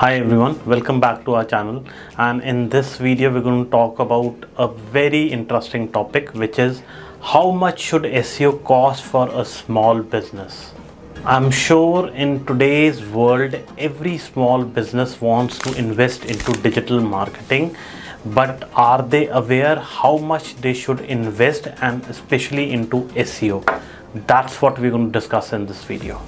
Hi everyone, welcome back to our channel, and in this video we're going to talk about a very interesting topic, which is how much should SEO cost for a small business. I'm sure in today's world every small business wants to invest into digital marketing, but are they aware how much they should invest, and especially into SEO? That's what we're going to discuss in this video.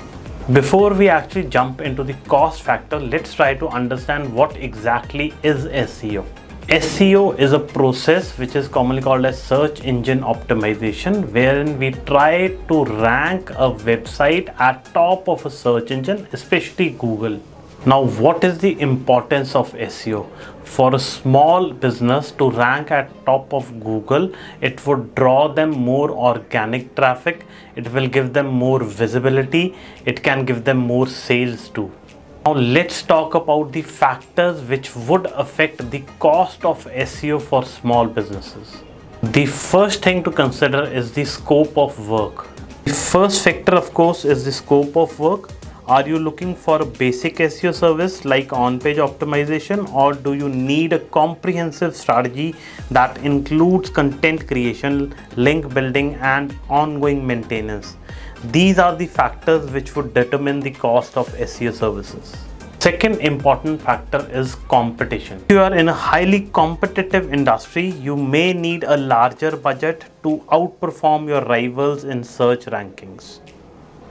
Before we actually jump into the cost factor, let's try to understand what exactly is SEO. SEO is a process which is commonly called as search engine optimization, wherein we try to rank a website at top of a search engine, especially Google. Now, what is the importance of SEO? For a small business to rank at top of Google, it would draw them more organic traffic, it will give them more visibility, it can give them more sales too. Now let's talk about the factors which would affect the cost of SEO for small businesses. The first thing to consider is the scope of work. The first factor, of course, is the scope of work. Are you looking for a basic SEO service like on-page optimization, or do you need a comprehensive strategy that includes content creation, link building, and ongoing maintenance? These are the factors which would determine the cost of SEO services. Second important factor is competition. If you are in a highly competitive industry, you may need a larger budget to outperform your rivals in search rankings.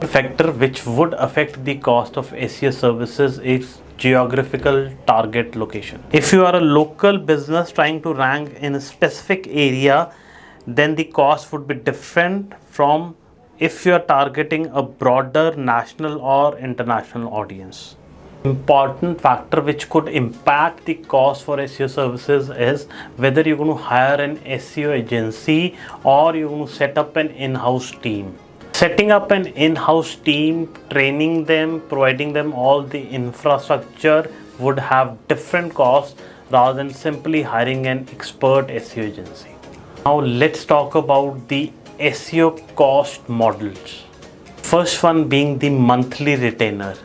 Factor which would affect the cost of SEO services is geographical target location. If you are a local business trying to rank in a specific area, then the cost would be different from if you are targeting a broader national or international audience. Important factor which could impact the cost for SEO services is whether you're going to hire an SEO agency or you're going to set up an in-house team. Setting up an in-house team, training them, providing them all the infrastructure would have different costs rather than simply hiring an expert SEO agency. Now let's talk about the SEO cost models. First one being the monthly retainer.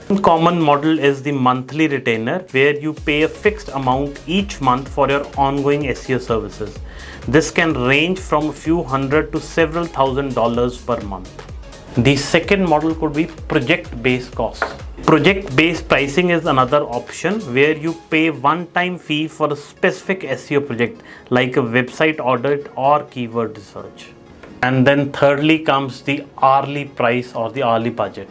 One common model is the monthly retainer, where you pay a fixed amount each month for your ongoing SEO services. This can range from a few hundred to several $1,000s per month. The second model could be project-based costs. Project-based pricing is another option where you pay one-time fee for a specific SEO project like a website audit or keyword research. And then thirdly comes the hourly price or the hourly budget.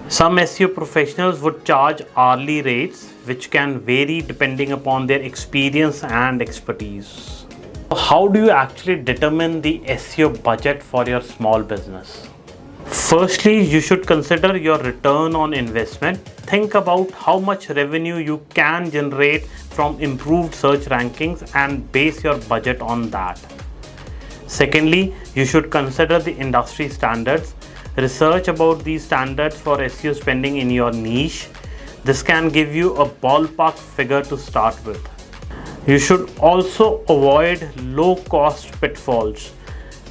Some SEO professionals would charge hourly rates, which can vary depending upon their experience and expertise. How do you actually determine the SEO budget for your small business? Firstly, you should consider your return on investment. Think about how much revenue you can generate from improved search rankings and base your budget on that. Secondly, you should consider the industry standards. Research about these standards for SEO spending in your niche. This can give you a ballpark figure to start with. You should also avoid low-cost pitfalls.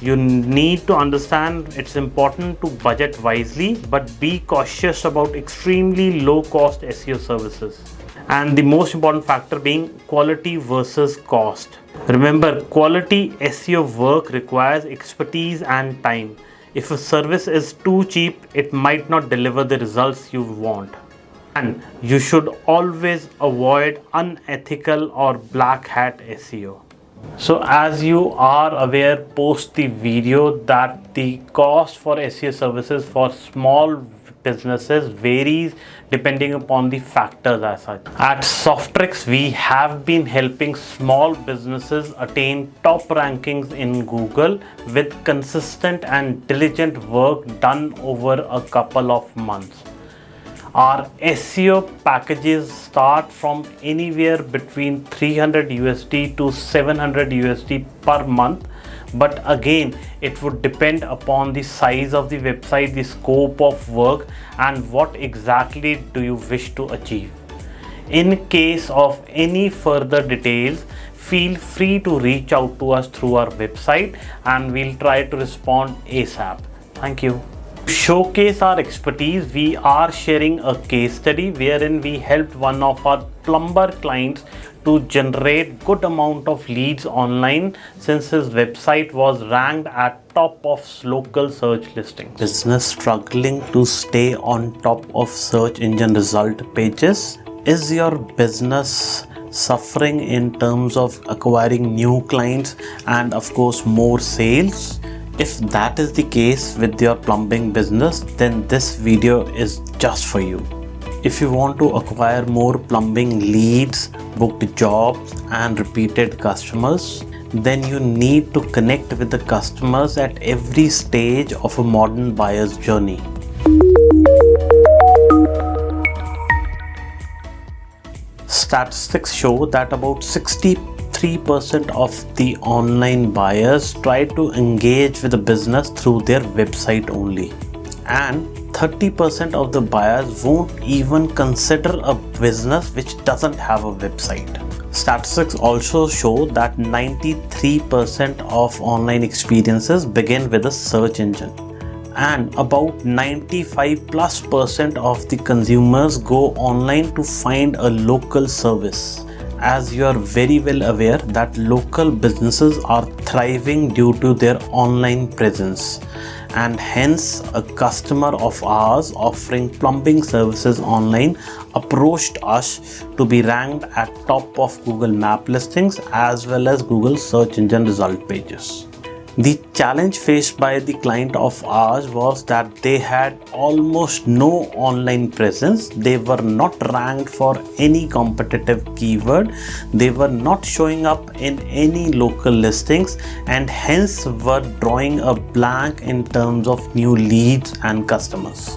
You need to understand it's important to budget wisely, but be cautious about extremely low-cost SEO services. And the most important factor being quality versus cost. Remember, quality SEO work requires expertise and time. If a service is too cheap, it might not deliver the results you want. And you should always avoid unethical or black hat SEO. So as you are aware post the video that the cost for SEO services for small businesses varies depending upon the factors as such. At Softtrix, we have been helping small businesses attain top rankings in Google with consistent and diligent work done over a couple of months. Our SEO packages start from anywhere between $300 to $700 per month, but again it would depend upon the size of the website, the scope of work, and what exactly do you wish to achieve. In case of any further details, feel free to reach out to us through our website and we'll try to respond ASAP. Thank you. Showcase our expertise, we are sharing a case study wherein we helped one of our plumber clients to generate good amount of leads online since his website was ranked at top of local search listings. Business struggling to stay on top of search engine result pages? Is your business suffering in terms of acquiring new clients and of course more sales? If that is the case with your plumbing business, then this video is just for you. If you want to acquire more plumbing leads, booked jobs and repeated customers, then you need to connect with the customers at every stage of a modern buyer's journey. Statistics show that about 63% of the online buyers try to engage with the business through their website only, and 30% of the buyers won't even consider a business which doesn't have a website. Statistics also show that 93% of online experiences begin with a search engine, and about 95+% of the consumers go online to find a local service. As you are very well aware that local businesses are thriving due to their online presence, and hence a customer of ours offering plumbing services online approached us to be ranked at top of Google Map listings as well as Google search engine result pages. The challenge faced by the client of ours was that they had almost no online presence. They were not ranked for any competitive keyword. They were not showing up in any local listings, and hence were drawing a blank in terms of new leads and customers.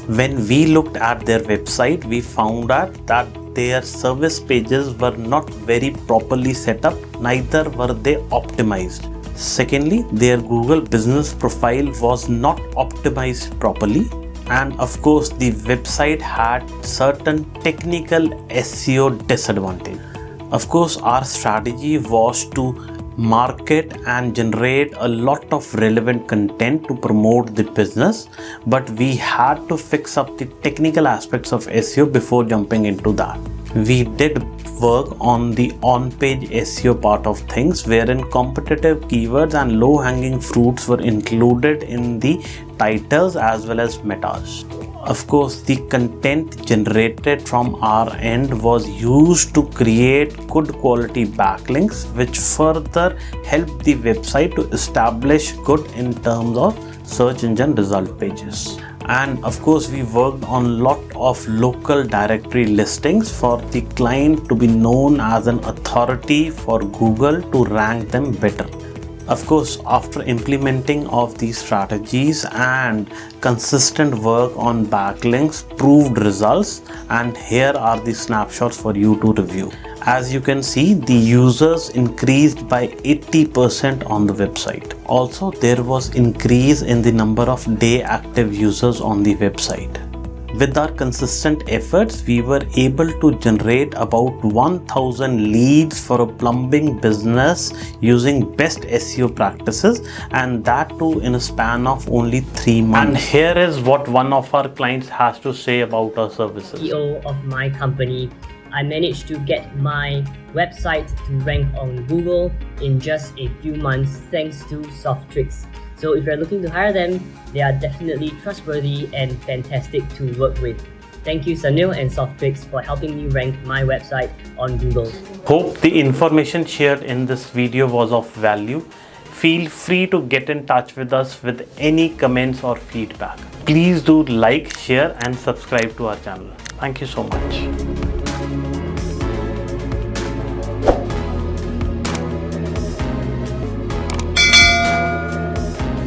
When we looked at their website, we found out that their service pages were not very properly set up, neither were they optimized. Secondly, their Google business profile was not optimized properly, and of course the website had certain technical SEO disadvantage. Of course, our strategy was to market and generate a lot of relevant content to promote the business, but we had to fix up the technical aspects of SEO before jumping into that. We did work on the on-page SEO part of things, wherein competitive keywords and low-hanging fruits were included in the titles as well as metas. Of course, the content generated from our end was used to create good quality backlinks, which further helped the website to establish good in terms of search engine result pages. And of course, we worked on lot of local directory listings for the client to be known as an authority for Google to rank them better. Of course, after implementing of these strategies and consistent work on backlinks proved results, and here are the snapshots for you to review. As you can see, the users increased by 80% on the website. Also, there was increase in the number of day active users on the website. With our consistent efforts, we were able to generate about 1000 leads for a plumbing business using best SEO practices, and that too in a span of only 3 months. And here is what one of our clients has to say about our services. CEO of my company, I managed to get my website to rank on Google in just a few months thanks to Softtrix. So if you're looking to hire them, they are definitely trustworthy and fantastic to work with. Thank you Sunil and Softtrix for helping me rank my website on Google. Hope the information shared in this video was of value. Feel free to get in touch with us with any comments or feedback. Please do like, share and subscribe to our channel. Thank you so much.